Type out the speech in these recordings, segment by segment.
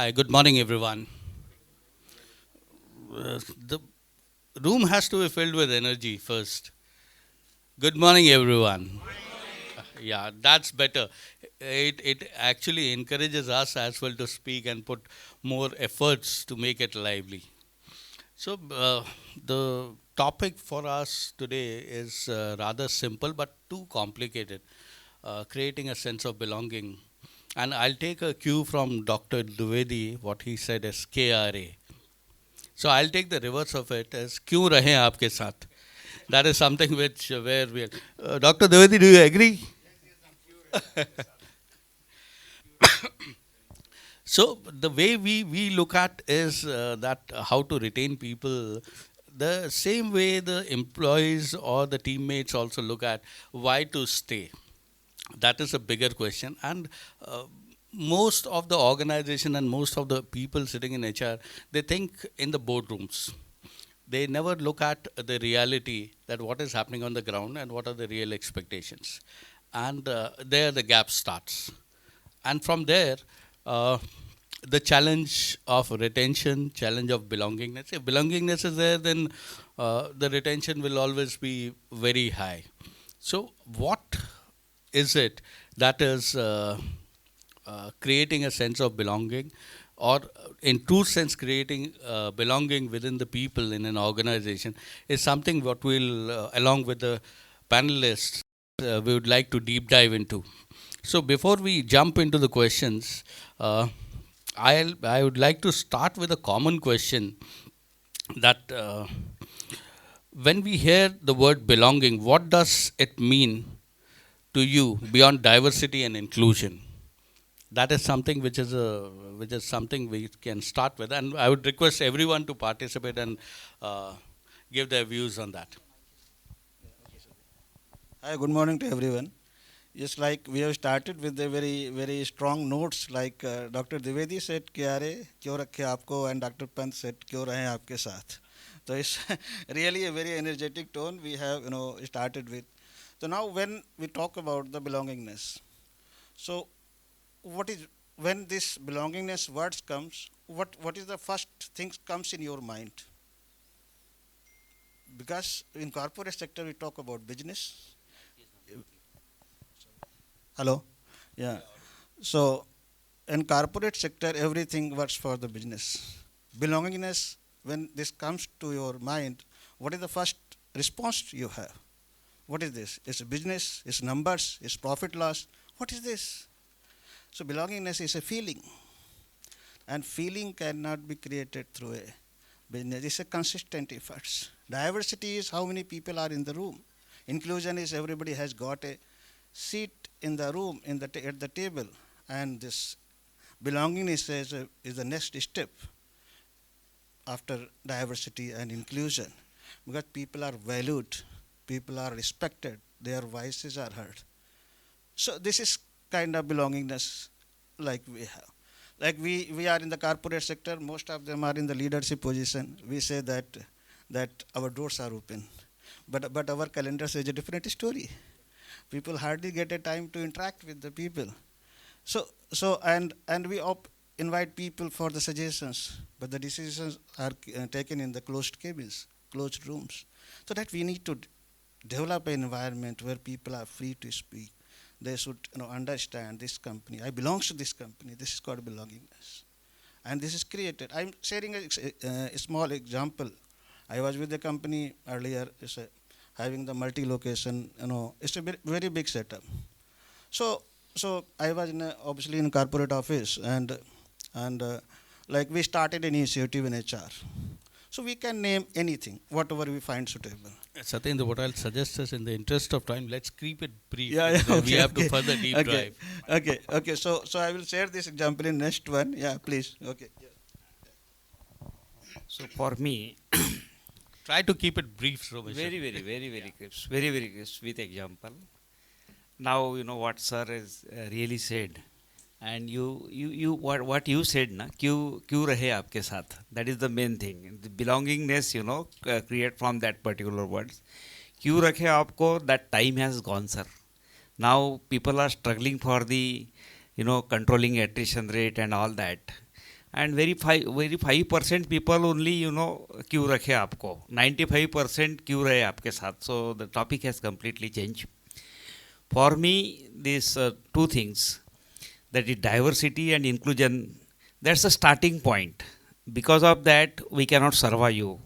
Hi, good morning, everyone. The room has to be filled with energy first. Good morning, everyone. Yeah, that's better. It actually encourages us as well to speak and put more efforts to make it lively. So, the topic for us today is rather simple but too complicated, creating a sense of belonging. And I'll take a cue from Dr. Dwivedi, what he said as KRA. So I'll take the reverse of it as क्यों रहे आपके साथ. That is something which where we are. Dr. Dwivedi, do you agree? So the way we look at is that how to retain people. The same way the employees or the teammates also look at why to stay. That is a bigger question. And most of the organization and most of the people sitting in HR, they think in the boardrooms. They never look at the reality that what is happening on the ground and what are the real expectations. And there the gap starts. And from there, uh, the challenge of retention, challenge of belongingness. If belongingness is there, then the retention will always be very high. So, what is it that is creating a sense of belonging, or in true sense, creating belonging within the people in an organization is something what we'll, along with the panelists, we would like to deep dive into. So, before we jump into the questions, I would like to start with a common question that when we hear the word belonging, what does it mean to you beyond diversity and inclusion? That is something which is something we can start with, and I would request everyone to participate and uh, give their views on that. Hi, good morning to everyone. Just like we have started with the very strong notes, like Dr. Dwivedi said, "क्यारे क्यों रखे आपको," and Dr. Pant said, "क्यों रहे आपके साथ." So it's really a very energetic tone we have, started with. So now when we talk about the belongingness, so what is when this belongingness words comes, what is the first thing comes in your mind? Because in corporate sector we talk about business. Hello, yeah. So in corporate sector, everything works for the business. Belongingness, when this comes to your mind, what is the first response you have? What is this? It's business, it's numbers, it's profit loss. What is this? So belongingness is a feeling, and feeling cannot be created through a business. It's a consistent efforts. Diversity is how many people are in the room. Inclusion is everybody has got a seat in the room at the table, and this belongingness is the next step after diversity and inclusion, because people are valued, people are respected, their voices are heard. So this is kind of belongingness like we have. Like we are in the corporate sector, most of them are in the leadership position. We say that our doors are open. But our calendars is a different story. People hardly get a time to interact with the people. So we invite people for the suggestions, but the decisions are taken in the closed cabins, closed rooms. So that we need to develop an environment where people are free to speak. They should understand this company. I belong to this company. This is called belongingness, and this is created. I'm sharing a small example. I was with the company earlier. Having the multi-location. It's a very big setup. So I was obviously in corporate office, and like we started an initiative in HR. So we can name anything, whatever we find suitable. Satyendra, what I'll suggest is, in the interest of time, let's keep it brief. Yeah, yeah, We okay, have to okay, further deep okay, dive. okay. So I will share this example in next one. Yeah, please. Okay. So for me, Try to keep it brief, Robesha. very crisp, very crisp with example. Now you know what sir has really said, and you what you said na, क्यों रहे आपके साथ. That is the main thing. The belongingness, create from that particular words. क्यों रखे आपको. That time has gone, sir. Now people are struggling for the, controlling attrition rate and all that. and very 5% people only क्यों रखे आपको, 95% क्यों रहे आपके साथ. So the topic has completely changed. For me, these two things, that is diversity and inclusion, that's a starting point. Because of that, we cannot survive you.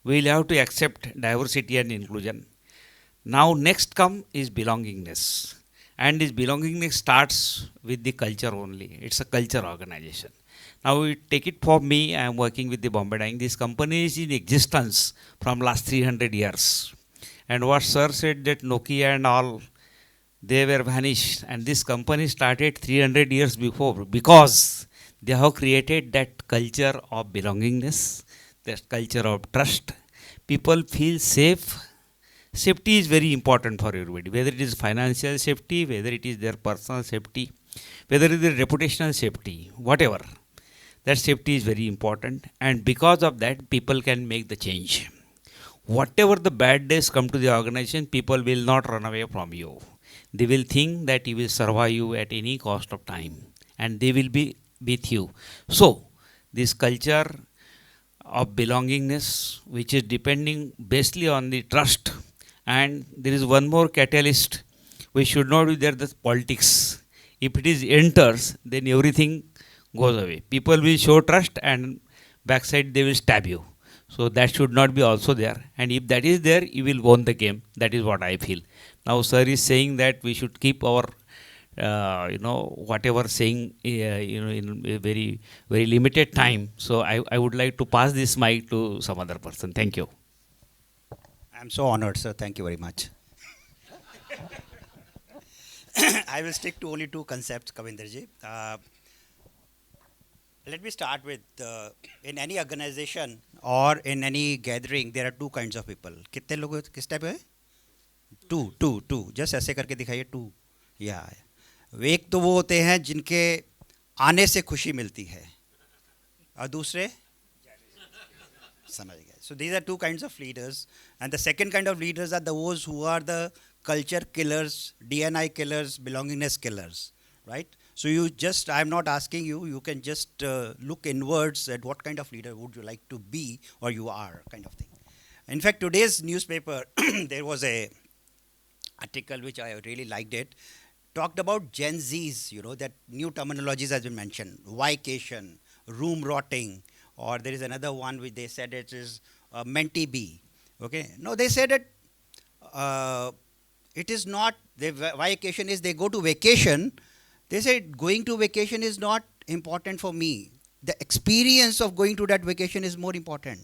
We will have to accept diversity and inclusion. Now, next come is belongingness. And this belongingness starts with the culture only. It's a culture organization. Now, we take it for me, I am working with the Bombay Dyeing. This company is in existence from last 300 years. And what sir said that Nokia and all, they were vanished, and this company started 300 years before, because they have created that culture of belongingness, that culture of trust. People feel safe. Safety is very important for everybody, whether it is financial safety, whether it is their personal safety, whether it is reputational safety, whatever. That safety is very important, and because of that, people can make the change. Whatever the bad days come to the organization, people will not run away from you. They will think that you will survive you at any cost of time, and they will be with you. So, this culture of belongingness, which is depending basically on the trust, and there is one more catalyst. We should not be there, the politics. If it is enters, then everything goes away. People will show trust, and backside they will stab you. So that should not be also there. And if that is there, you will won the game. That is what I feel. Now, sir is saying that we should keep our, whatever saying, in a very limited time. So I would like to pass this mic to some other person. Thank you. I'm so honored, sir. Thank you very much. I will stick to only two concepts, Kavinderji. Let me start with in any organization or in any gathering, there are two kinds of people. कितने लोग किस type है? To just ऐसे करके दिखाइए to. या एक तो वो होते हैं जिनके आने से खुशी मिलती है, और दूसरे समझ गए. So these are two kinds of leaders, and the second kind of leaders are those who are the culture killers, DNI killers, belongingness killers, right? So you just, I'm not asking you, you can just look inwards at what kind of leader would you like to be, or you are, kind of thing. In fact, today's newspaper, there was a article which I really liked it, talked about Gen Zs, that new terminologies has been mentioned, vacation, room rotting, or there is another one which they said it is mentee bee. Okay, no, they said that it is not, the vacation is they go to vacation. They said going to vacation is not important for me. The experience of going to that vacation is more important.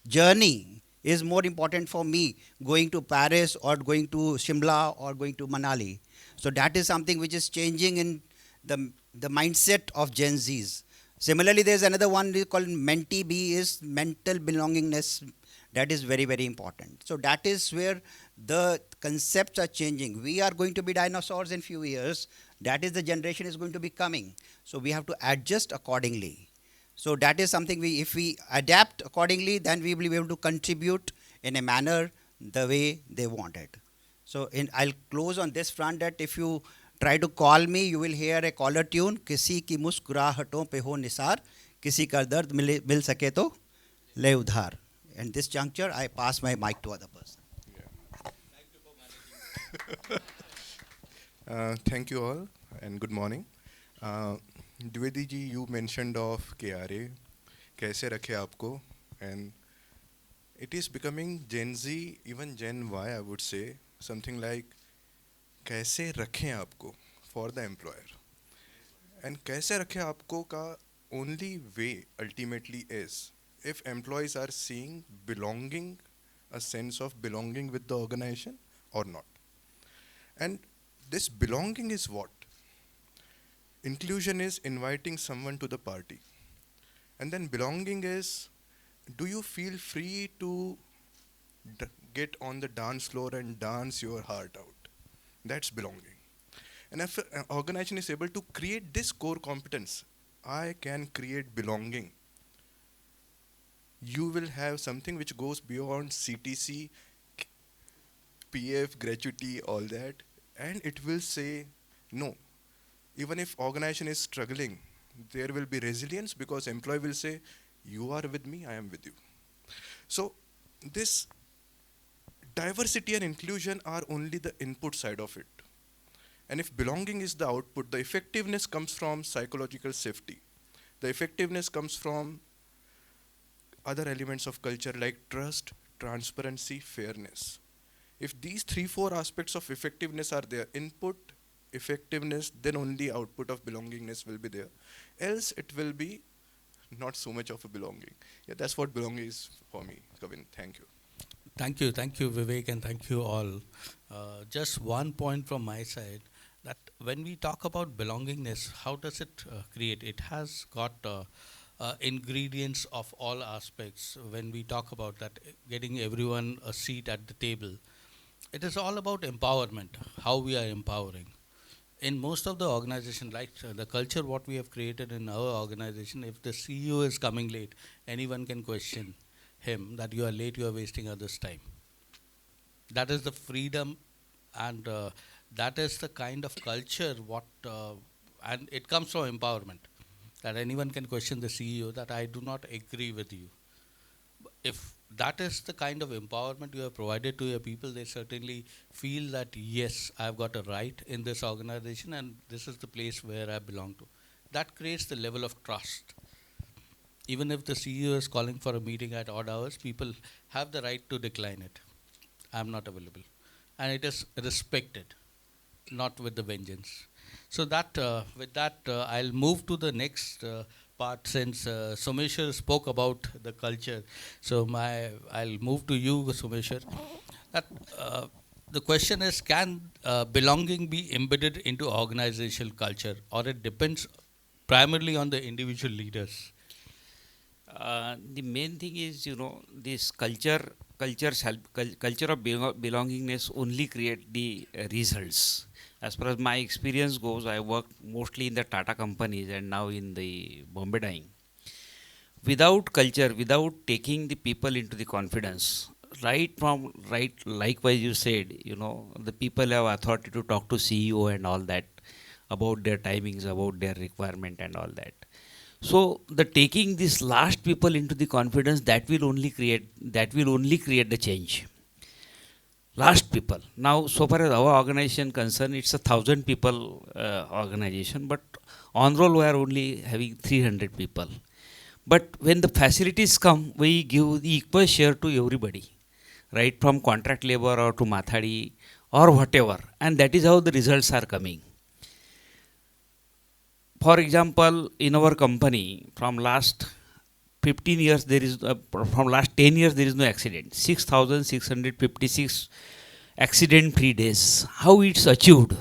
Journey is more important for me, going to Paris or going to Shimla or going to Manali. So that is something which is changing in the mindset of Gen Zs. Similarly, there is another one called mentee B, is mental belongingness. That is very, very important. So that is where the concepts are changing. We are going to be dinosaurs in few years. That is the generation is going to be coming. So we have to adjust accordingly. So that is something if we adapt accordingly, then we will be able to contribute in a manner the way they want it. So I'll close on this front that if you try to call me, you will hear a caller tune. किसी की मुस्कुराहटों पे हो निसार, किसी का दर्द मिल सके तो ले उधार. And this juncture, I pass my mic to other person. Thank you all and good morning. Dwivedi ji, you mentioned of KRA, kaise rakhe aapko, and it is becoming Gen Z, even Gen Y, I would say, something like kaise rakhe aapko for the employer. And kaise rakhe aapko ka only way ultimately is if employees are seeing belonging, a sense of belonging with the organization or not. And this belonging is what? Inclusion is inviting someone to the party. And then belonging is, do you feel free to get on the dance floor and dance your heart out? That's belonging. And if an organization is able to create this core competence, I can create belonging, you will have something which goes beyond CTC, PF, gratuity, all that, and it will say, no, even if organization is struggling, there will be resilience because employee will say, you are with me, I am with you. So this diversity and inclusion are only the input side of it. And if belonging is the output, the effectiveness comes from psychological safety. The effectiveness comes from other elements of culture like trust, transparency, fairness. If these 3, 4 aspects of effectiveness are there, input, effectiveness, then only output of belongingness will be there. Else it will be not so much of a belonging. Yeah, that's what belonging is for me, Kavin. Thank you. Thank you, Vivek, and thank you all. Just one point from my side that when we talk about belongingness, how does it create? It has got ingredients of all aspects. When we talk about that, getting everyone a seat at the table, it is all about empowerment, how we are empowering. In most of the organization, like the culture what we have created in our organization, if the CEO is coming late, anyone can question him that you are late, you are wasting others' time. That is the freedom, and that is the kind of culture what, and it comes from empowerment. That anyone can question the CEO that I do not agree with you. If that is the kind of empowerment you have provided to your people, they certainly feel that yes, I've got a right in this organization and this is the place where I belong to. That creates the level of trust. Even if the CEO is calling for a meeting at odd hours, people have the right to decline it. I'm not available. And it is respected, not with the vengeance. So that with that, I'll move to the next part since Someshwar spoke about the culture. So I'll move to you, Someshwar. That the question is, can belonging be embedded into organizational culture, or it depends primarily on the individual leaders? The main thing is, this culture of belongingness only create the results. As far as my experience goes, I worked mostly in the Tata companies and now in the Bombay Dyeing. Without culture, without taking the people into the confidence, likewise you said, the people have authority to talk to CEO and all that about their timings, about their requirement and all that. So the taking these last people into the confidence, that will only create the change. Last people. Now, so far as our organization concerned, it's 1,000 people organization, but on roll we are only having 300 people. But when the facilities come, we give the equal share to everybody, right? From contract labor or to Mathadi or whatever, and that is how the results are coming. For example, in our company, from last 15 years, from last 10 years, there is no accident. 6,656 accident-free days. How it's achieved?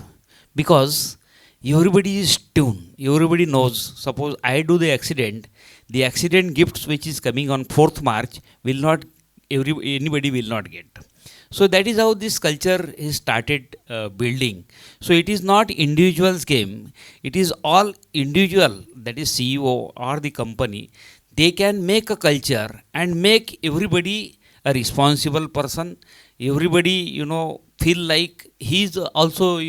Because everybody is tuned. Everybody knows. Suppose I do the accident gifts which is coming on 4th March will not, anybody will not get. So that is how this culture is started building. So it is not individual's game. It is all individual, that is CEO or the company. They can make a culture and make everybody a responsible person. Everybody, feel like he is also,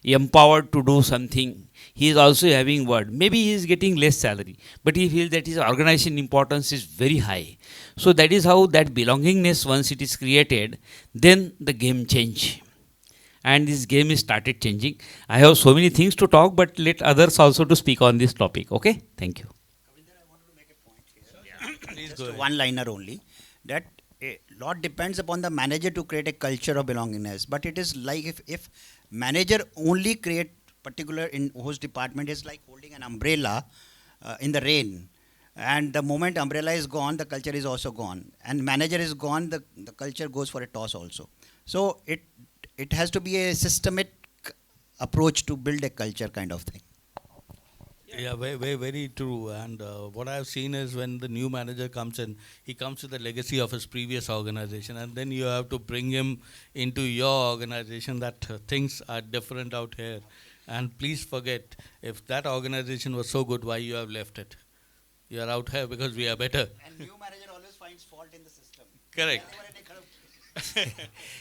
empowered to do something. He is also having word. Maybe he is getting less salary, but he feels that his organization importance is very high. So that is how that belongingness, once it is created, then the game change. And this game is started changing. I have so many things to talk, but let others also to speak on this topic. Okay? Thank you. Kavinder, I wanted to make a point here. Please Just go a ahead. one-liner only. That a lot depends upon the manager to create a culture of belongingness. But it is like if manager only create particular in whose department is like holding an umbrella in the rain. And the moment umbrella is gone, the culture is also gone. And manager is gone, the culture goes for a toss also. So it has to be a systemic approach to build a culture kind of thing. Yeah, very true. And what I've seen is when the new manager comes in, he comes with the legacy of his previous organization, and then you have to bring him into your organization that things are different out here. And please forget, if that organization was so good, why you have left it? You are out here because we are better. And new manager always finds fault in the system. Correct.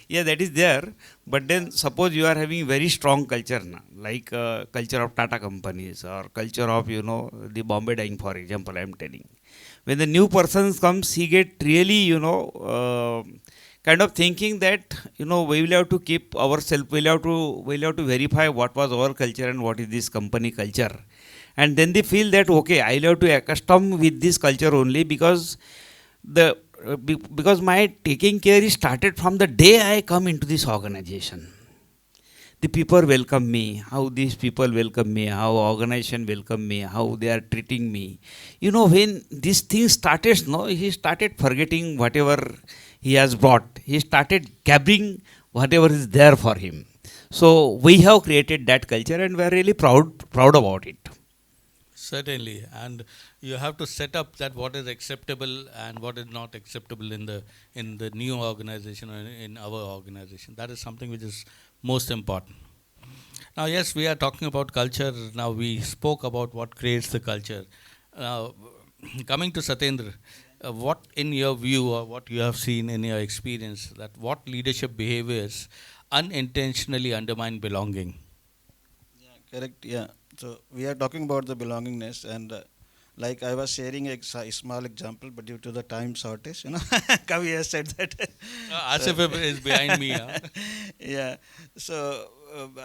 Yeah, that is there. But then suppose you are having very strong culture na, like culture of Tata companies or culture of the Bombay Dyeing, for example. I am telling. When the new person comes, he get really kind of thinking that we will have to keep ourselves. We'll have to verify what was our culture and what is this company culture, and then they feel that okay, I'll have to accustom with this culture only because the because my taking care is started from the day I come into this organization. The people welcome me, how these people welcome me, how organization welcome me, how they are treating me. When this thing started, no, he started forgetting whatever he has brought. He started gathering whatever is there for him. So we have created that culture and we are really proud about it. Certainly, and you have to set up that what is acceptable and what is not acceptable in the new organization or in our organization. That is something which is most important. Now, yes, we are talking about culture. Now, we spoke about what creates the culture. Now, coming to Satyendra, what in your view or what you have seen in your experience that what leadership behaviors unintentionally undermine belonging? Yeah, correct. Yeah. So we are talking about the belongingness, and like I was sharing a small example, but due to the time shortage, Kavi has said that. So- Asif is behind me. Huh? yeah. So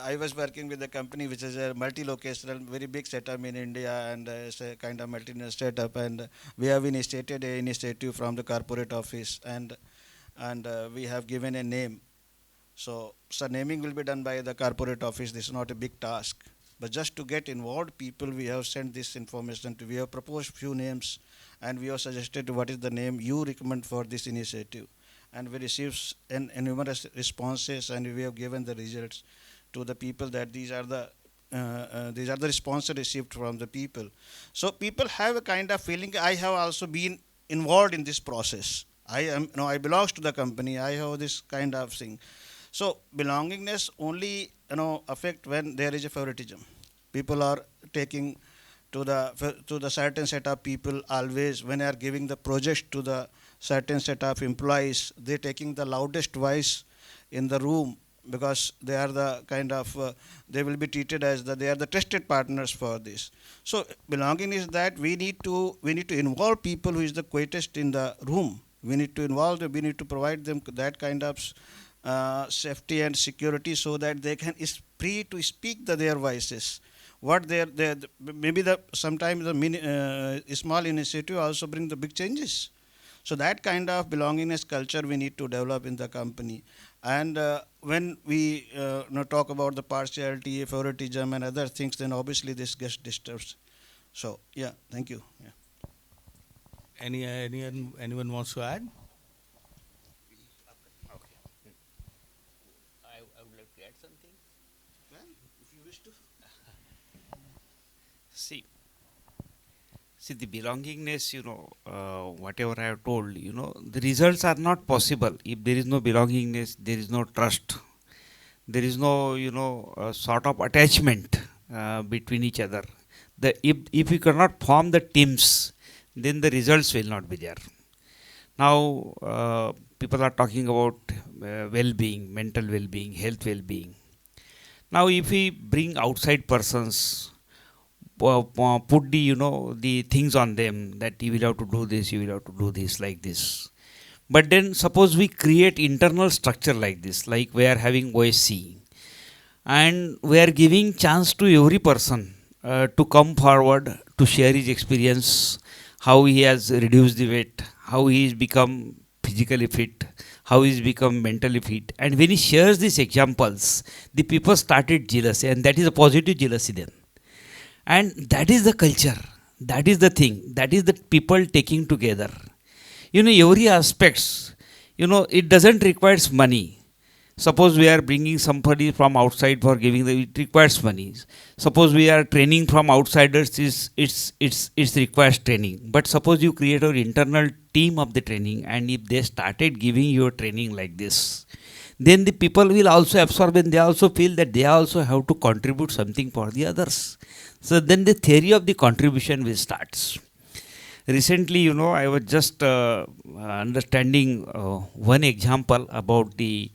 I was working with a company which is a multi-locational, very big setup in India, and it's a kind of multinational setup. And we have initiated a initiative from the corporate office, and we have given a name. So naming will be done by the corporate office. This is not a big task. But just to get involved people, we have sent this information to, we have proposed few names and we have suggested what is the name you recommend for this initiative. And we received numerous responses and we have given the results to the people that these are the responses received from the people. So people have a kind of feeling, I have also been involved in this process. I belong to the company, I have this kind of thing. So belongingness only affect when there is a favoritism. People are taking to the certain set of people always when they are giving the project to the certain set of employees. They taking the loudest voice in the room because they are the kind of they will be treated as they are the trusted partners for this. So belonging is that we need to involve people who is the quietest in the room. We need to involve them. We need to provide them that kind of safety and security so that they can is free to speak their voices. What they maybe sometimes the small initiative also bring the big changes. So that kind of belongingness culture we need to develop in the company. And when we talk about the partiality, favoritism, and other things, then obviously this gets disturbed. So yeah, thank you. Yeah. Anyone wants to add? I would like to add something. If you wish to. See the belongingness, whatever I have told, the results are not possible. If there is no belongingness, there is no trust. There is no, sort of attachment between each other. If you cannot form the teams, then the results will not be there. Now, people are talking about well-being, mental well-being, health well-being. Now, if we bring outside persons, put the things on them that you will have to do this, you will have to do this like this. But then suppose we create internal structure like this, like we are having OSC, and we are giving chance to every person to come forward to share his experience, how he has reduced the weight, how he has become physically fit, how he has become mentally fit. And when he shares these examples, the people started jealousy, and that is a positive jealousy then. And that is the culture, that is the thing, that is the people taking together. Every aspects, it doesn't requires money. Suppose we are bringing somebody from outside for giving it requires money. Suppose we are training from outsiders, it's requires training. But suppose you create an internal team of the training, and if they started giving you a training like this, then the people will also absorb and they also feel that they also have to contribute something for the others. So then the theory of the contribution will start. Recently, I was just understanding one example about the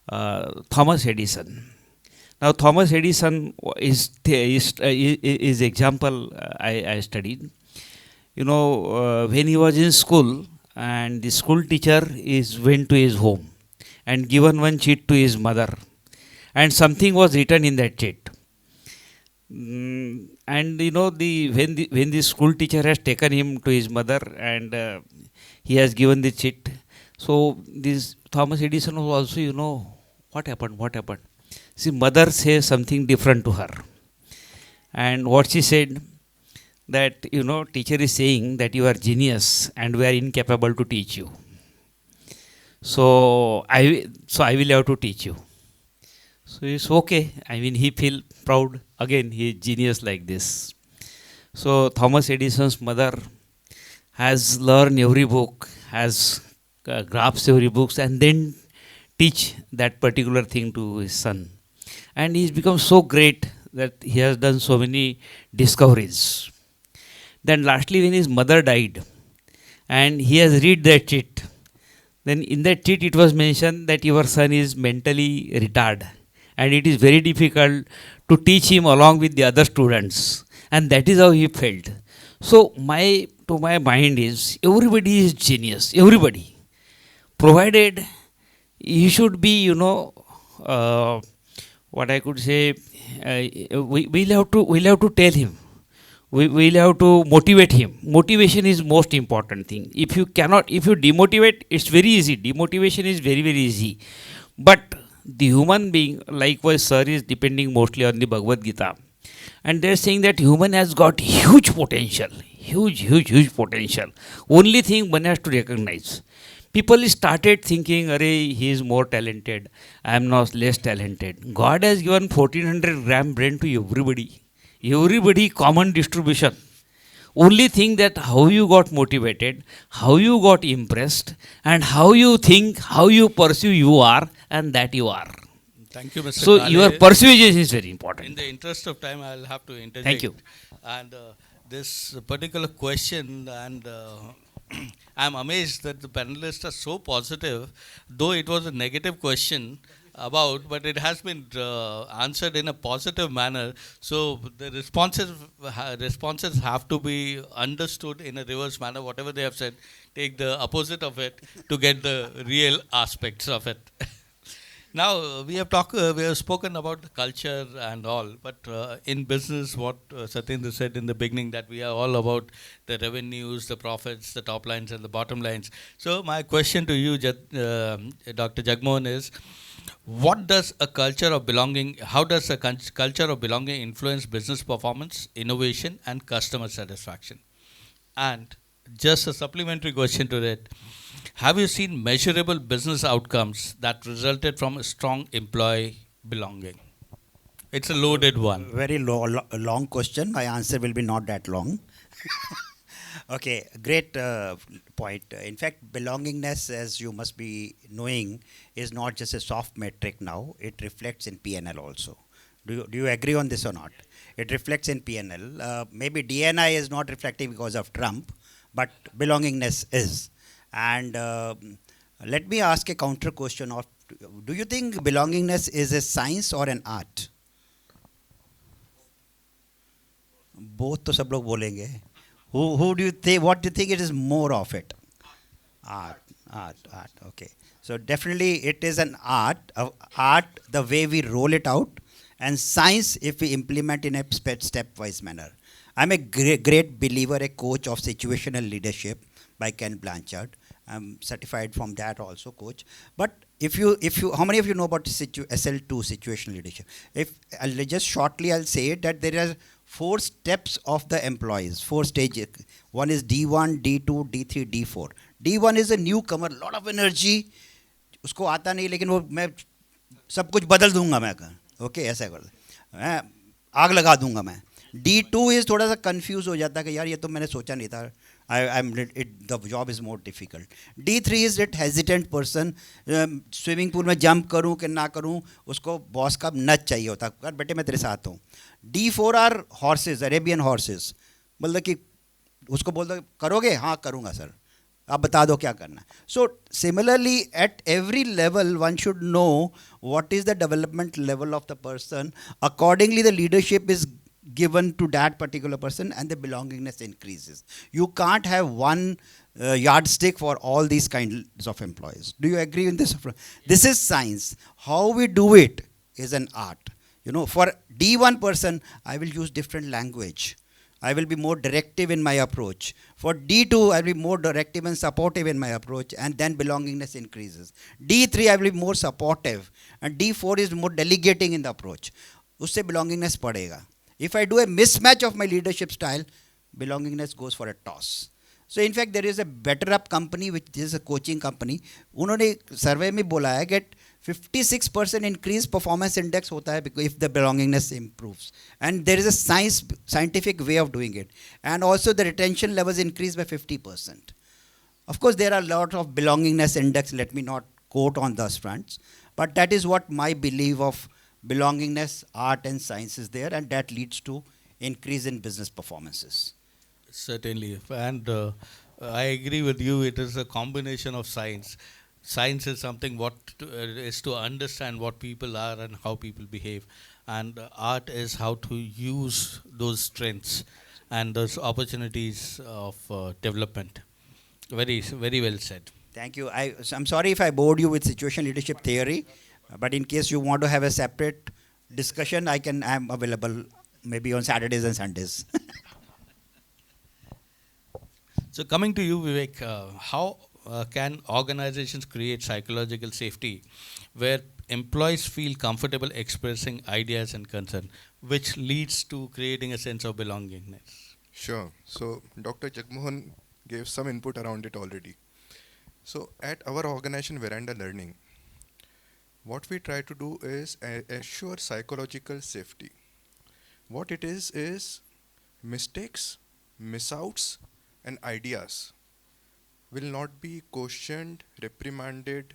Thomas Edison. Now, Thomas Edison is example I studied. When he was in school, and the school teacher is went to his home and given one cheat to his mother, and something was written in that cheat. And when the school teacher has taken him to his mother, and he has given the cheat, so this Thomas Edison was also, what happened. See, mother says something different to her, and what she said, that teacher is saying that you are genius and we are incapable to teach you, so I will have to teach you. So it's okay. I mean, he feel proud. Again, he is genius like this. So Thomas Edison's mother has learned every book, has grasped every books, and then teach that particular thing to his son. And he's become so great that he has done so many discoveries. Then lastly, when his mother died, and he has read that cheat, then in that cheat it was mentioned that your son is mentally retarded, and it is very difficult to teach him along with the other students, and that is how he felt. So my mind is, everybody is genius, everybody, provided he should be, what I could say, we'll have to tell him, we'll have to motivate him. Motivation is most important thing. If you demotivate, it's very easy. Demotivation is very, very easy. But the human being, likewise, sir is depending mostly on the Bhagavad Gita. And they're saying that human has got huge potential. Huge potential. Only thing one has to recognize. People started thinking, array, he is more talented, I am not less talented. God has given 1400 gram brain to everybody. Everybody common distribution. Only thing that how you got motivated, how you got impressed, and how you think, how you pursue you are, and that you are. Thank you, Mr. So Kale. your persuasion is very In important. the interest of time, I'll have to interject. Thank you. And this particular question, and I'm amazed that the panelists are so positive, though it was a negative question about, but it has been answered in a positive manner. So the responses have to be understood in a reverse manner. Whatever they have said, take the opposite of it to get the real aspects of it. Now we have spoken about the culture and all, but in business, what Satyendra said in the beginning, that we are all about the revenues, the profits, the top lines, and the bottom lines. So my question to you, Dr. Jagmohan, is: what does a culture of belonging? How does a culture of belonging influence business performance, innovation, and customer satisfaction? And just a supplementary question to that: have you seen measurable business outcomes that resulted from a strong employee belonging? It's a loaded one. Very long question. My answer will be not that long. Okay, great point. In fact, belongingness, as you must be knowing, is not just a soft metric now. It reflects in P&L also. Do you agree on this or not? It reflects in P&L. Maybe DNI is not reflecting because of Trump, but belongingness is. And let me ask a counter question of: do you think belongingness is a science or an art? Both तो सब लोग बोलेंगे. Who do you think? What do you think it is more of it? Art. Okay. So definitely it is an art. Art, the way we roll it out, and science if we implement in a stepwise manner. I'm a great believer, a coach of situational leadership by Ken Blanchard. I'm certified from that also, coach. But if you, how many of you know about SL2, situational leadership? If I'll just shortly, I'll say it, that there are 4 steps of the employees, 4 stages. One is D1, D2, D3, D4. D1 is a newcomer, lot of energy. उसको आता नहीं, लेकिन वो मैं सब कुछ बदल दूंगा मैं. ओके, ऐसा कर मैं आग लगा दूंगा मैं. D2 इज थोड़ा सा कंफ्यूज हो जाता है कि यार ये तो मैंने सोचा नहीं था. The job is more difficult. D3 is that hesitant person. Swimming pool में जंप करूं कि ना करूं, उसको बॉस का नच चाहिए होता है, बेटे मैं तेरे साथ हूं. D4 are horses, Arabian horses. मतलब कि उसको बोल दो करोगे, हाँ करूँगा सर, आप बता दो क्या करना है. So similarly at every level one should know what is the development level of the person. Accordingly the leadership is given to that particular person and the belongingness increases. You can't have one yardstick for all these kinds of employees. Do you agree in this? This is science. How we do it is an art. You know, for D1 person, I will use different language. I will be more directive in my approach. For D2, I will be more directive and supportive in my approach, and then belongingness increases. D3, I will be more supportive, and D4 is more delegating in the approach. उससे belongingness पड़ेगा. If I do a mismatch of my leadership style, belongingness goes for a toss. So in fact, there is a better up company, which is a coaching company. उन्होंने survey में बोला है that 56% increase performance index होता है if the belongingness improves. And there is a scientific way of doing it. And also the retention levels increase by 50%. Of course, there are a lot of belongingness index. Let me not quote on those fronts. But that is what my belief of belongingness, art and science is there. And that leads to increase in business performances. Certainly, and I agree with you. It is a combination of science. Science is something is to understand what people are and how people behave, and art is how to use those strengths and those opportunities of development. Very well said. Thank you. I'm sorry if I bored you with situation leadership theory, but in case you want to have a separate discussion, I'm available maybe on Saturdays and Sundays. So coming to you, Vivek, how can organizations create psychological safety where employees feel comfortable expressing ideas and concern, which leads to creating a sense of belongingness? Sure. So Dr. Jagmohan gave some input around it already. So at our organization, Veranda Learning, what we try to do is assure psychological safety. What it is mistakes, misouts, and ideas will not be questioned, reprimanded,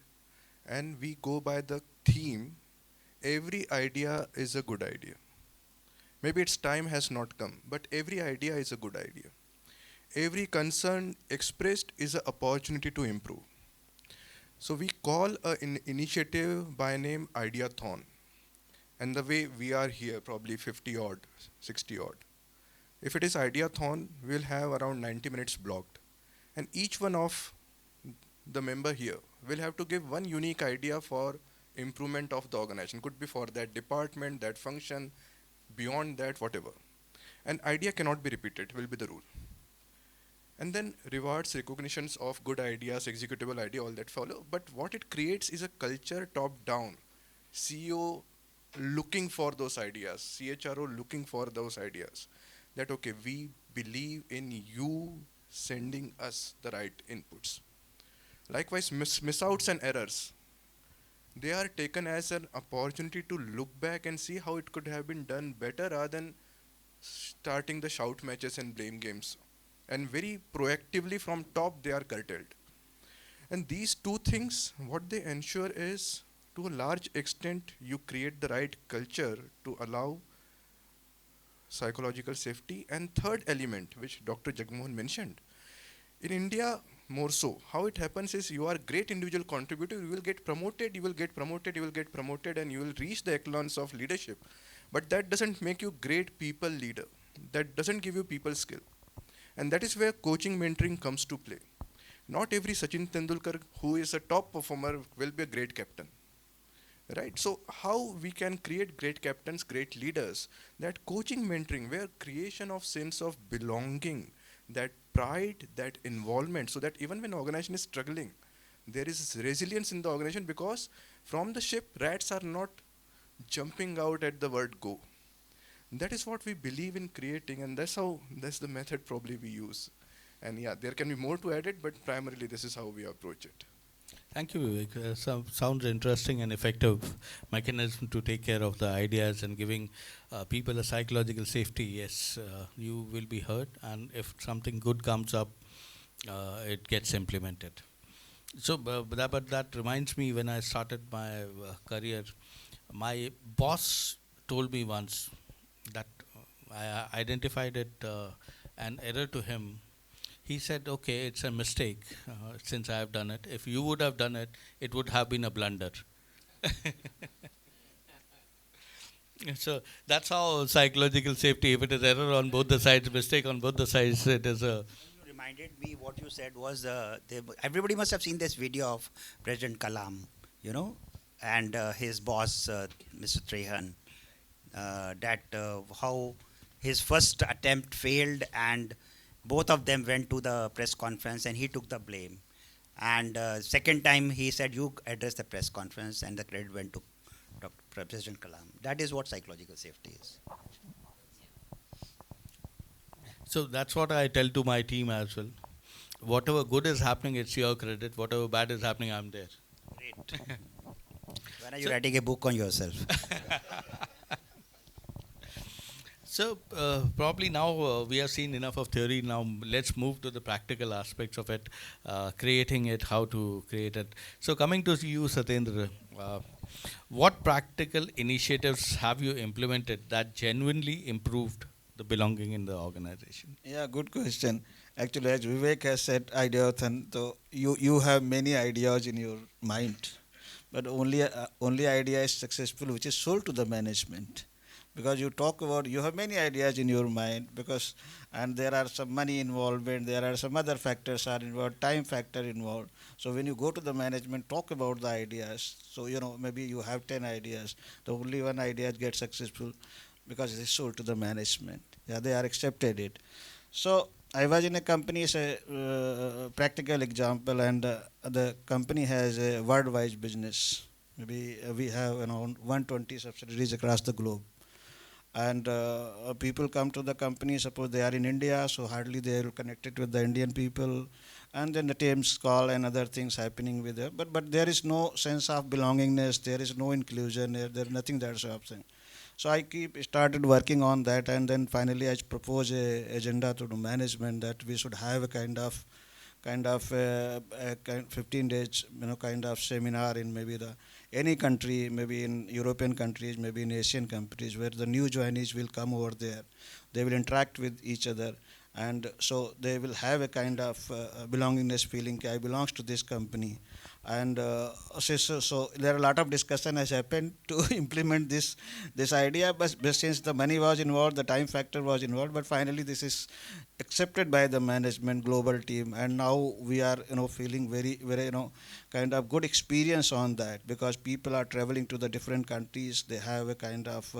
and we go by the theme, every idea is a good idea. Maybe its time has not come, but every idea is a good idea. Every concern expressed is an opportunity to improve. So we call an initiative by name Ideathon. And the way we are here, probably 50 odd, 60 odd. If it is Ideathon, we'll have around 90 minutes blocked. And each one of the member here will have to give one unique idea for improvement of the organization. Could be for that department, that function, beyond that, whatever. An idea cannot be repeated, will be the rule. And then rewards, recognitions of good ideas, executable idea, all that follow. But what it creates is a culture top down. CEO looking for those ideas, CHRO looking for those ideas. That okay, we believe in you sending us the right inputs. Likewise, misouts and errors, they are taken as an opportunity to look back and see how it could have been done better rather than starting the shout matches and blame games. And very proactively from top, they are curtailed. And these two things, what they ensure is, to a large extent, you create the right culture to allow psychological safety. And third element, which Dr. Jagmohan mentioned, in India more so, how it happens is you are great individual contributor, you will get promoted, you will get promoted, you will get promoted, and you will reach the echelons of leadership. But that doesn't make you great people leader. That doesn't give you people skill. And that is where coaching mentoring comes to play. Not every Sachin Tendulkar who is a top performer will be a great captain. Right? So how we can create great captains, great leaders, that coaching mentoring, where creation of sense of belonging, that pride, that involvement, so that even when organization is struggling, there is resilience in the organization, because from the ship, rats are not jumping out at the word go. That is what we believe in creating, and that's the method probably we use. And yeah, there can be more to add it, but primarily this is how we approach it. Thank you, Vivek. Sounds interesting and effective mechanism to take care of the ideas and giving people a psychological safety. Yes, you will be heard, and if something good comes up, it gets implemented. So, but that reminds me, when I started my career, my boss told me once that I identified it an error to him He said, okay, it's a mistake since I have done it. If you would have done it, it would have been a blunder. So that's how psychological safety, if it is error on both the sides, mistake on both the sides, it is a. You reminded me what you said was everybody must have seen this video of President Kalam, and his boss, Mr. Trehan, that how his first attempt failed and both of them went to the press conference and he took the blame. And second time he said, you address the press conference, and the credit went to President Kalam. That is what psychological safety is. So that's what I tell to my team as well. Whatever good is happening, it's your credit. Whatever bad is happening, I'm there. Great. When are you writing a book on yourself? So probably now we have seen enough of theory. Now let's move to the practical aspects of it, creating it, how to create it. So coming to you, Satyendra, what practical initiatives have you implemented that genuinely improved the belonging in the organization? Yeah, good question. Actually, as Vivek has said, ideothan, so you have many ideas in your mind, but only idea is successful which is sold to the management. Because you talk about, you have many ideas in your mind, because and there are some money involvement, there are some other factors are involved, time factor involved. So when you go to the management, talk about the ideas. So maybe you have 10 ideas, the only one idea gets successful because it is sold to the management. Yeah, they are accepted it. So I was in a company, it's a practical example, and the company has a worldwide business. Maybe we have around 120 subsidiaries across the globe. And people come to the company, suppose they are in India, so hardly they are connected with the Indian people, and then the teams call and other things happening with them. But there is no sense of belongingness, there is no inclusion, there is nothing that's happening. So I started working on that, and then finally I propose a agenda to the management that we should have a kind of 15 days kind of seminar in maybe any country, maybe in European countries, maybe in Asian countries, where the new joinees will come over there. They will interact with each other, and so they will have a kind of belongingness feeling. I belongs to this company, and so there are a lot of discussion has happened to implement this idea. But since the money was involved, the time factor was involved, but finally this is accepted by the management global team, and now we are feeling very very kind of good experience on that, because people are traveling to the different countries. They have a kind of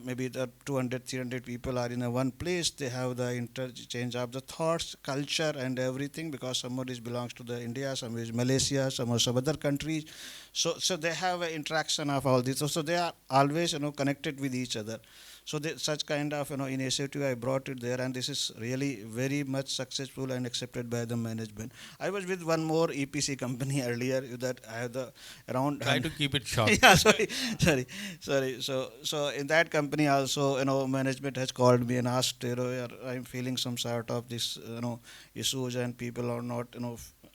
maybe the 200-300 people are in a one place. They have the interchange of the thoughts, culture and everything, because somebody belongs to the India, somebody is Malaysia, some other countries. So they have an interaction of all this. So they are always connected with each other. So such kind of initiative I brought it there, and this is really very much successful and accepted by the management. I was with one more EPC company earlier that I have the around. Try to keep it short. Yeah, sorry. So in that company also, management has called me and asked, I'm feeling some sort of this, issues, and people are not,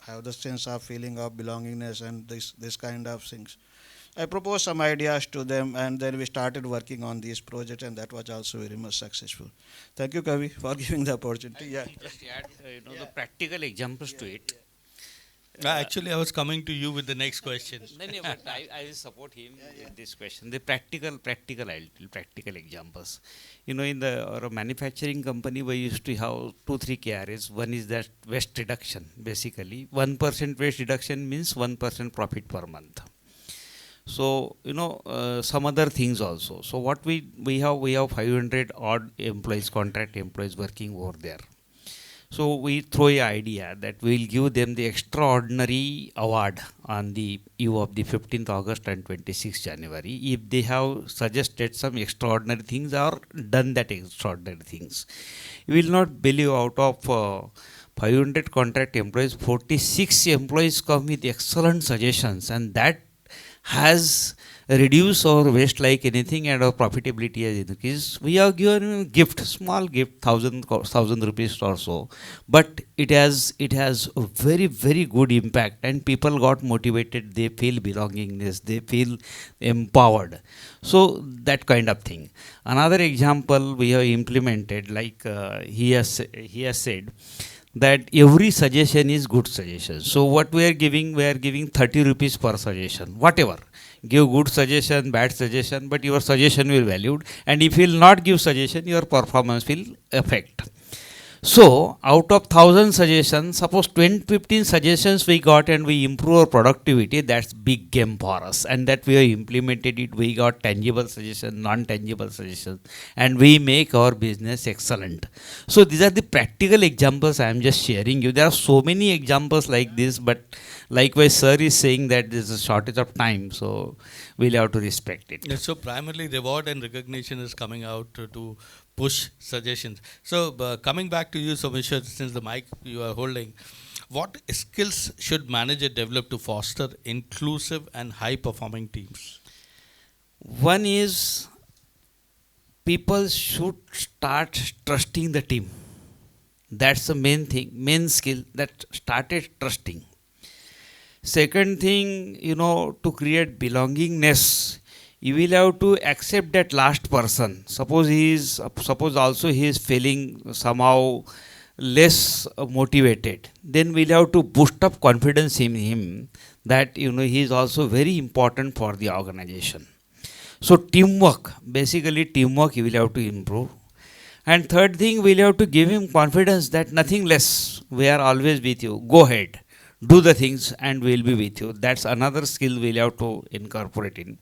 have the sense of feeling of belongingness and this kind of things. I proposed some ideas to them, and then we started working on this project, and that was also very much successful. Thank you, Kavi, for giving the opportunity. Yeah. Just add the practical examples to it. Actually, I was coming to you with the next question. No, but I will support him with this question. The practical examples. In our manufacturing company, we used to have 2-3 KRAs. One is that waste reduction. Basically, 1% waste reduction means 1% profit per month. So some other things also. So what we have 500 odd employees, contract employees working over there. So we throw an idea that we will give them the extraordinary award on the eve of the 15th August and 26th January if they have suggested some extraordinary things or done that extraordinary things. You will not believe, out of 500 contract employees, 46 employees come with excellent suggestions, and that has reduced our waste like anything, and our profitability has increased. We have given a gift, small gift, 1,000 rupees or so, but it has a very very good impact, and people got motivated. They feel belongingness, they feel empowered. So that kind of thing. Another example we have implemented, like he has said that every suggestion is good suggestion. So what we are giving 30 rupees per suggestion, whatever. Give good suggestion, bad suggestion, but your suggestion will valued. And if you will not give suggestion, your performance will affect. So, out of 1,000 suggestions, suppose 10, 15 suggestions we got and we improve our productivity, that's big game for us. And that we have implemented it, we got tangible suggestions, non-tangible suggestions, and we make our business excellent. So, these are the practical examples I am just sharing you. There are so many examples like this, but likewise, sir is saying that there is a shortage of time, so we'll have to respect it. Yeah, so primarily reward and recognition is coming out to push suggestions. So coming back to you, Someshwar, since the mic you are holding, what skills should manager develop to foster inclusive and high performing teams? One is people should start trusting the team. That's the main thing, main skill that started trusting. Second thing, to create belongingness, you will have to accept that last person. Suppose also he is feeling somehow less motivated. Then we'll have to boost up confidence in him that he is also very important for the organization. So teamwork, basically teamwork you will have to improve. And third thing, we'll have to give him confidence that nothing less. We are always with you. Go ahead, do the things, and we'll be with you. That's another skill we'll have to incorporate in.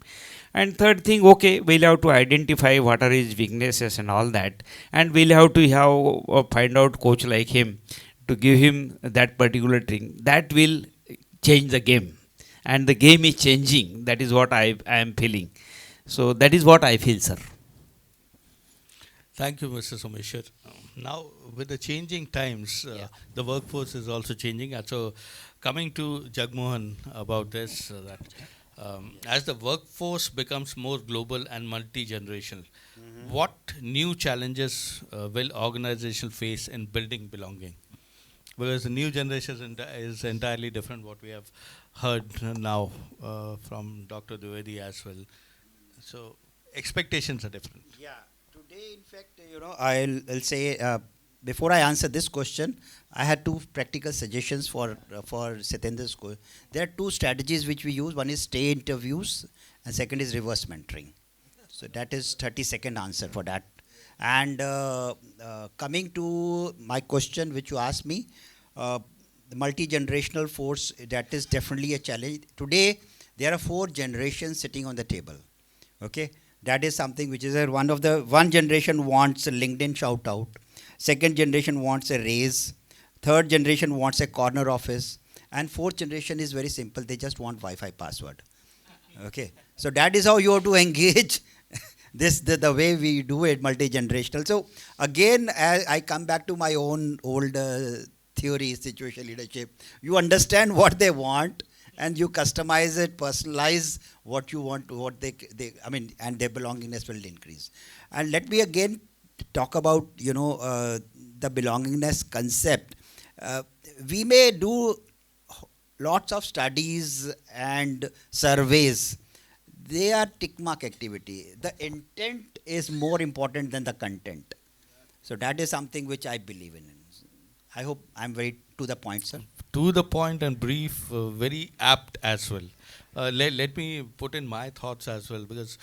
And third thing, okay, we'll have to identify what are his weaknesses and all that, and we'll have to find out coach like him to give him that particular thing. That will change the game, and the game is changing. That is what I am feeling. So that is what I feel, sir. Thank you, Mr. Someshwar. Now, with the changing times, the workforce is also changing. And so, coming to Jagmohan about this, that as the workforce becomes more global and multi-generational, what new challenges will organizations face in building belonging? Because the new generation is entirely different what we have heard now from Dr. Dwivedi as well. So, expectations are different. Yeah, today, in fact, I'll say before I answer this question, I had two practical suggestions for Satyendra's school. There are two strategies which we use. One is stay interviews, and second is reverse mentoring. So that is 30-second answer for that. And coming to my question, which you asked me, the multi-generational force, that is definitely a challenge. Today, there are 4 generations sitting on the table. Okay, that is something which is one generation wants a LinkedIn shout out, second generation wants a raise, third generation wants a corner office, and fourth generation is very simple. They just want Wi-Fi password. Okay, so that is how you have to engage the way we do it, multi-generational. So again, I come back to my own old theory, situational leadership. You understand what they want, and you customize it, personalize what you want, and their belongingness will increase. And let me again talk about, the belongingness concept. We may do lots of studies and surveys. They are tick mark activity. The intent is more important than the content. So that is something which I believe in. I hope I'm very to the point, sir. To the point and brief, very apt as well. Let me put in my thoughts as well, because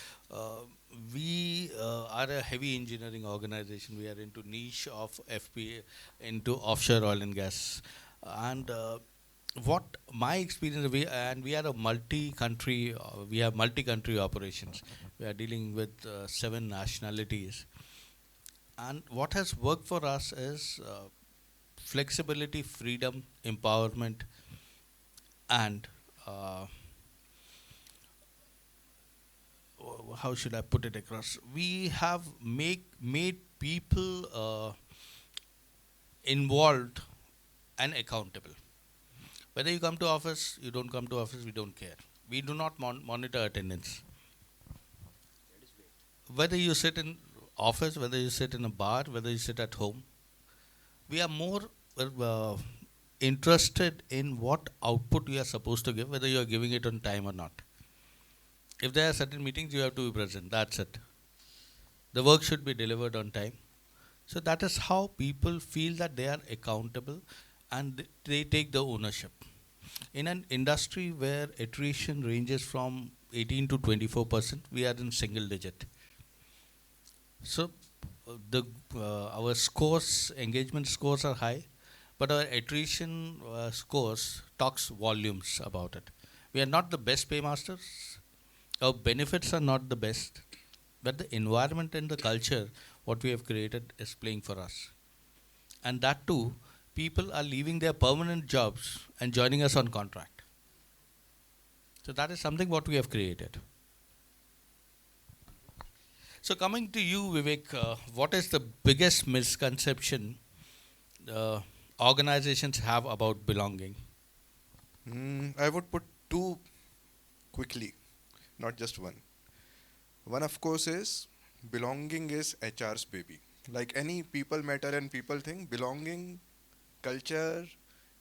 we are a heavy engineering organization. We are into niche of FP, into offshore oil and gas. And what my experience, we are a multi-country, we have multi-country operations. We are dealing with 7 nationalities. And what has worked for us is flexibility, freedom, empowerment, and how should I put it across? We have made people involved and accountable. Whether you come to office, you don't come to office, we don't care. We do not monitor attendance. Whether you sit in office, whether you sit in a bar, whether you sit at home, we are more interested in what output you are supposed to give, whether you are giving it on time or not. If there are certain meetings, you have to be present. That's it. The work should be delivered on time. So that is how people feel that they are accountable and they take the ownership. In an industry where attrition ranges from 18 to 24%, we are in single digit. So the our scores, engagement scores are high, but our attrition scores talks volumes about it. We are not the best paymasters. Our benefits are not the best, but the environment and the culture what we have created is playing for us. And that too, people are leaving their permanent jobs and joining us on contract. So that is something what we have created. So coming to you, Vivek, what is the biggest misconception organizations have about belonging? I would put two quickly, not just one. One, of course, is belonging is HR's baby. Like any people matter and people thing, belonging, culture,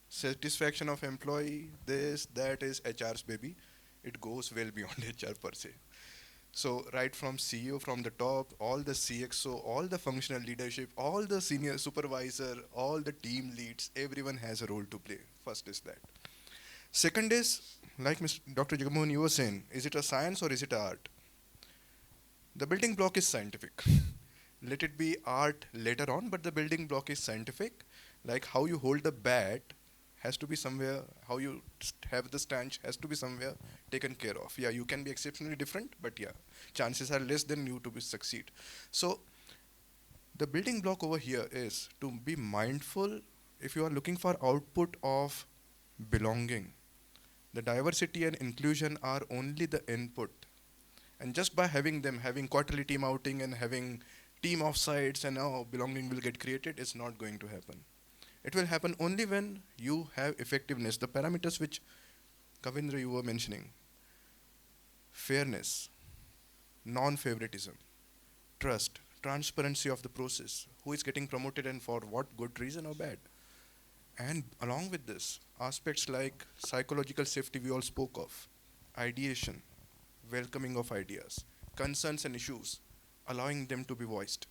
satisfaction of employee, this, that is HR's baby. It goes well beyond HR per se. So right from CEO from the top, all the CXO, all the functional leadership, all the senior supervisor, all the team leads, everyone has a role to play. First is that. Second is, like Mr. Dr. Jagamohan, you were saying, is it a science or is it art? The building block is scientific. Let it be art later on, but the building block is scientific. Like how you hold the bat has to be somewhere, how you have the stance has to be somewhere taken care of. Yeah, you can be exceptionally different, but yeah, chances are less than you to be succeed. So the building block over here is to be mindful if you are looking for output of belonging. The diversity and inclusion are only the input. And just by having them, having quarterly team outing and having team offsites and belonging will get created, it's not going to happen. It will happen only when you have effectiveness. The parameters which Kavindra you were mentioning, fairness, non-favoritism, trust, transparency of the process, who is getting promoted and for what good reason or bad. And along with this, aspects like psychological safety we all spoke of, ideation, welcoming of ideas, concerns and issues, allowing them to be voiced.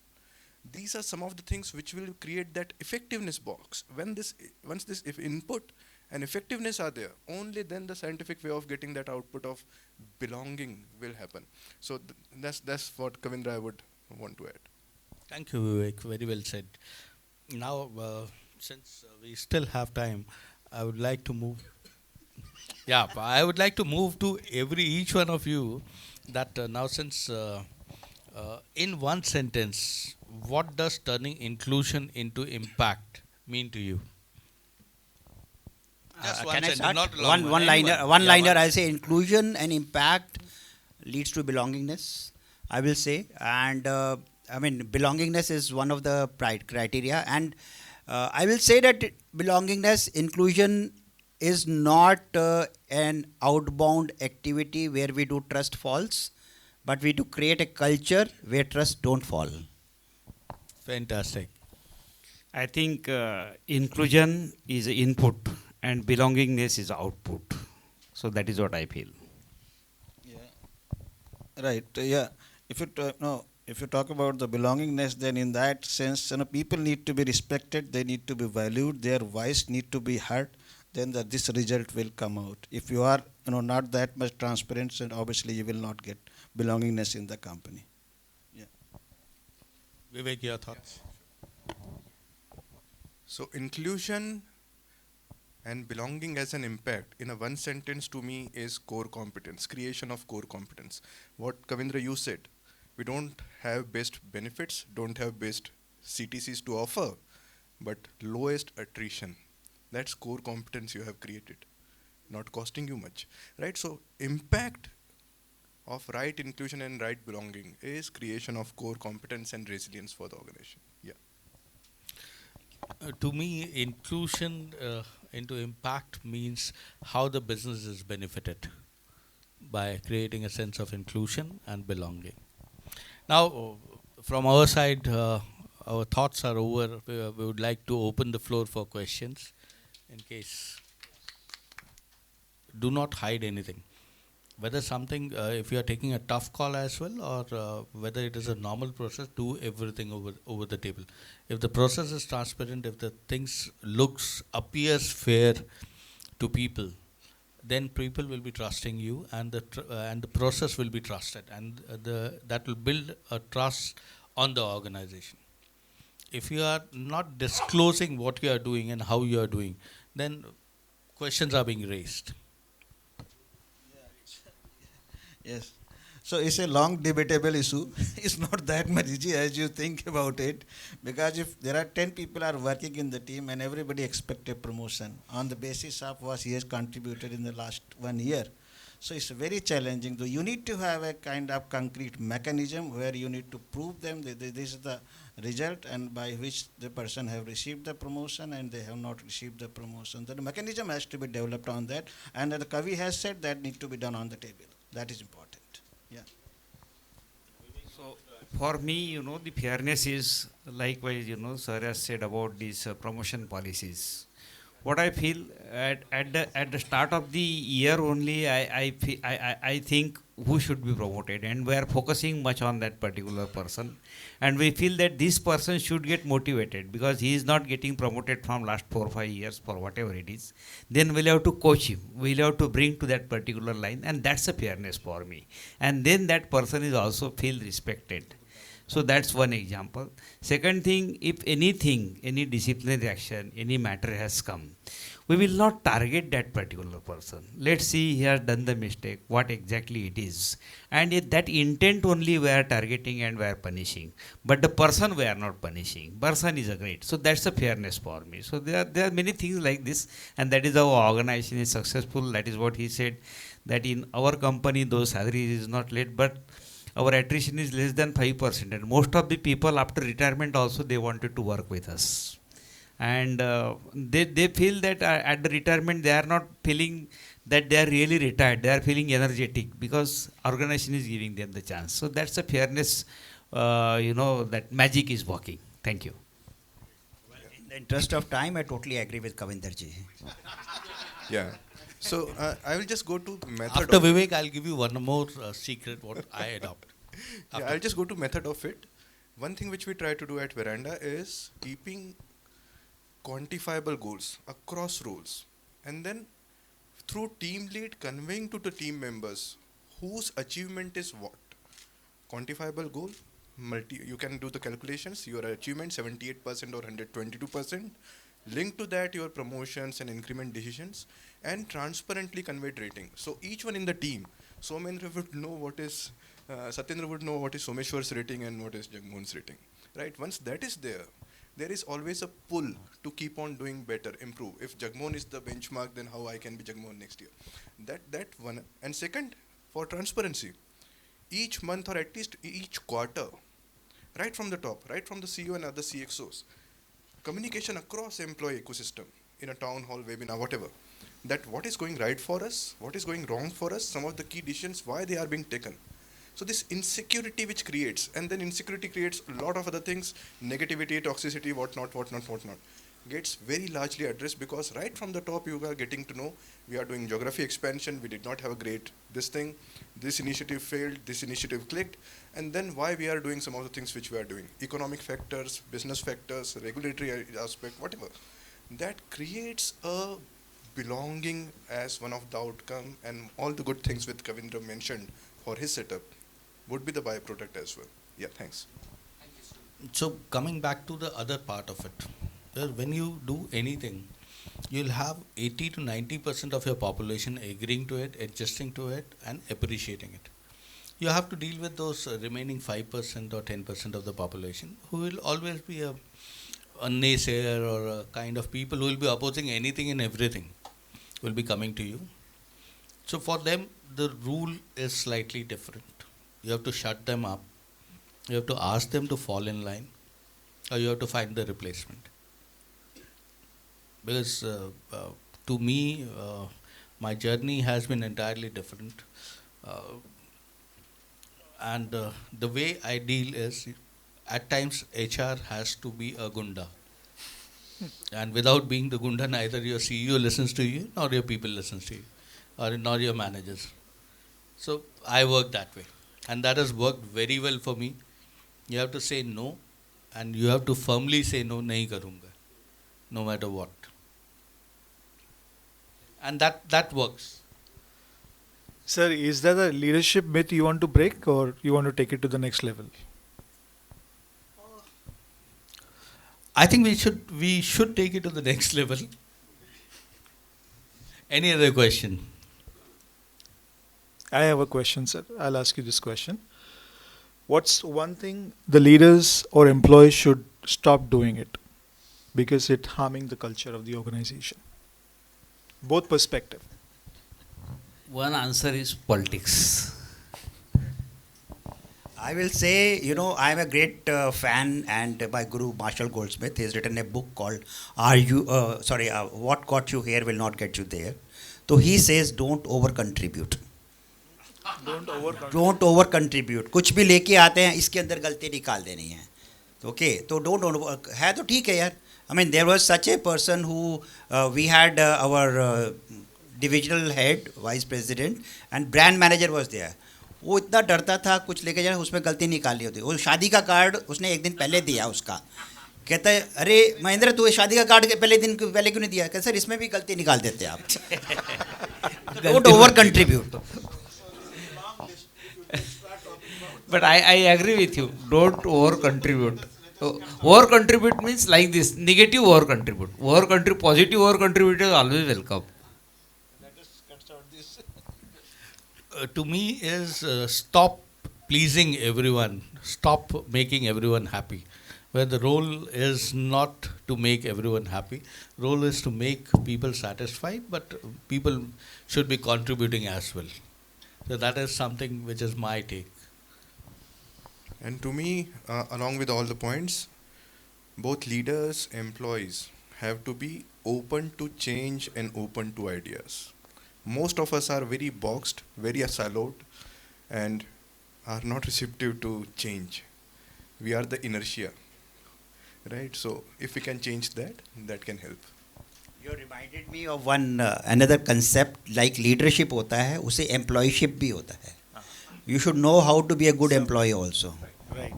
These are some of the things which will create that effectiveness box. Once this if input and effectiveness are there, only then the scientific way of getting that output of belonging will happen. So that's what Kavindra I would want to add. Thank you, Vivek. Very well said. Now, since we still have time, I would like to move. Yeah, I would like to move to each one of you. That now, since in one sentence, what does turning inclusion into impact mean to you? Just one Can I sentence, start? not a long One one. liner. Anyone. One Yeah, liner. one. I'll say inclusion and impact leads to belongingness. I will say, and I mean belongingness is one of the criteria, and I will say that belongingness, inclusion is not an outbound activity where we do trust falls, but we do create a culture where trust don't fall. Fantastic. I think inclusion is input and belongingness is output. So that is what I feel. Right. Yeah. If you no, if you talk about the belongingness, then in that sense, people need to be respected. They need to be valued. Their voice need to be heard. Then this result will come out. If you are, not that much transparent, then obviously you will not get belongingness in the company. Yeah. Vivek, your thoughts? So inclusion and belonging as an impact in a one sentence to me is core competence, creation of core competence. What Kavindra you said, we don't have best benefits, don't have best CTCs to offer, but lowest attrition. That's core competence you have created, not costing you much, right? So impact of right inclusion and right belonging is creation of core competence and resilience for the organization. Yeah. To me, inclusion into impact means how the business is benefited by creating a sense of inclusion and belonging. Now, from our side, our thoughts are over. We would like to open the floor for questions. In case, do not hide anything. whether something, if you are taking a tough call as well, or whether it is a normal process, do everything over the table. If the process is transparent, if the things appears fair to people, then people will be trusting you, and the process will be trusted, and that will build a trust on the organization. If you are not disclosing what you are doing and how you are doing, then questions are being raised. Yes. So it's a long debatable issue. It's not that much easy as you think about it, because if there are 10 people are working in the team and everybody expect a promotion on the basis of what he has contributed in the last 1 year, so it's very challenging. So you need to have a kind of concrete mechanism where you need to prove them that this is the result and by which the person have received the promotion and they have not received the promotion. So the mechanism has to be developed on that, and the Kavi has said that need to be done on the table. That is important. Yeah. So for me, the fairness is likewise, sir has said about these promotion policies. What I feel at the start of the year only, I think who should be promoted, and we are focusing much on that particular person, and we feel that this person should get motivated because he is not getting promoted from last 4 or 5 years for whatever it is. Then we'll have to coach him. We'll have to bring to that particular line, and that's a fairness for me. And then that person is also feel respected. So that's one example. Second thing, if anything, any disciplinary action, any matter has come, we will not target that particular person. Let's see he has done the mistake, what exactly it is. And that intent only we are targeting and we are punishing. But the person we are not punishing. Person is a great. So that's a fairness for me. So there are many things like this, and that is how our organization is successful. That is what he said, that in our company those salaries is not late, but our attrition is less than 5%, and most of the people after retirement also they wanted to work with us, and they feel that at the retirement they are not feeling that they are really retired, they are feeling energetic because organization is giving them the chance. So that's a fairness, that magic is working. Thank you. In the interest of time, I totally agree with Kavinderji. Yeah. So I will just go to method. After of Vivek, I'll give you one more secret what I adopt. Yeah, I'll just go to method of it. One thing which we try to do at Veranda is keeping quantifiable goals across roles, and then through team lead conveying to the team members whose achievement is what. Quantifiable goal, you can do the calculations, your achievement 78% or 122%. Link to that your promotions and increment decisions, and transparently conveyed rating. So each one in the team, Somendra would know what is, Satyendra would know what is Someshwar's rating and what is Jagmohan's rating. Right? Once that is there, there is always a pull to keep on doing better, improve. If Jagmohan is the benchmark, then how I can be Jagmohan next year? That one. And second, for transparency, each month or at least each quarter, right from the top, right from the CEO and other CXOs, communication across employee ecosystem in a town hall, webinar, whatever, that what is going right for us, what is going wrong for us, some of the key decisions, why they are being taken. So this insecurity which creates, and then insecurity creates a lot of other things, negativity, toxicity, whatnot, gets very largely addressed because right from the top you are getting to know we are doing geography expansion, we did not have a great this thing, this initiative failed, this initiative clicked, and then why we are doing some of the things which we are doing, economic factors, business factors, regulatory aspect, whatever. That creates a belonging as one of the outcome, and all the good things which Kavindra mentioned for his setup would be the byproduct as well. Yeah, thanks. So coming back to the other part of it, when you do anything, you'll have 80 to 90% of your population agreeing to it, adjusting to it, and appreciating it. You have to deal with those remaining 5% or 10% of the population who will always be a naysayer or a kind of people who will be opposing anything and everything will be coming to you. So for them, the rule is slightly different. You have to shut them up. You have to ask them to fall in line, or you have to find the replacement. Because to me, my journey has been entirely different. And the way I deal is, at times HR has to be a gunda. And without being the gunda, neither your CEO listens to you, nor your people listens to you, or nor your managers. So I work that way, and that has worked very well for me. You have to say no, and you have to firmly say no, nahi karunga, no matter what, and that works. Sir, is that a leadership myth you want to break, or you want to take it to the next level? I think we should take it to the next level. Any other question? I have a question, sir. I'll ask you this question. What's one thing the leaders or employees should stop doing it because it's harming the culture of the organization? Both perspective. One answer is politics. I will say, you know, I'm a great fan, and my guru Marshall Goldsmith has written a book called What Got You Here Will Not Get You There. So he says, don't over contribute. Don't over contribute. कुछ भी लेके आते हैं, इसके अंदर गलती निकाल देनी है. Okay, तो don't है तो ठीक है यार. I mean, there was such a person who we had our divisional head, vice president, and brand manager was there. वो इतना डरता था कुछ लेके जाना, उसमें गलती निकाली होती. वो शादी का कार्ड उसने एक दिन पहले दिया उसका. कहता है, अरे महेंद्र तू शादी का कार्ड पहले क्यों नहीं दिया? कहता सर इसमें भी गलती निकाल देते आप. Don't over contribute. But I agree with you. Don't over contribute. So, over contribute means like this: negative over contribute. Positive over contribute is always welcome. To me is stop pleasing everyone, stop making everyone happy. Where the role is not to make everyone happy, role is to make people satisfied, but people should be contributing as well. So that is something which is my take. And to me, along with all the points, both leaders, employees have to be open to change and open to ideas. Most of us are very boxed, very siloed, and are not receptive to change. We are the inertia, right? So if we can change that, that can help. You reminded me of one another concept. Like leadership होता है, उसे employeeship भी होता है. You should know how to be a good employee also. Right.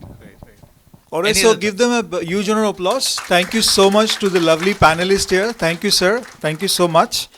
All right, so give them a huge round of applause. Thank you so much to the lovely panelists here. Thank you, sir. Thank you so much.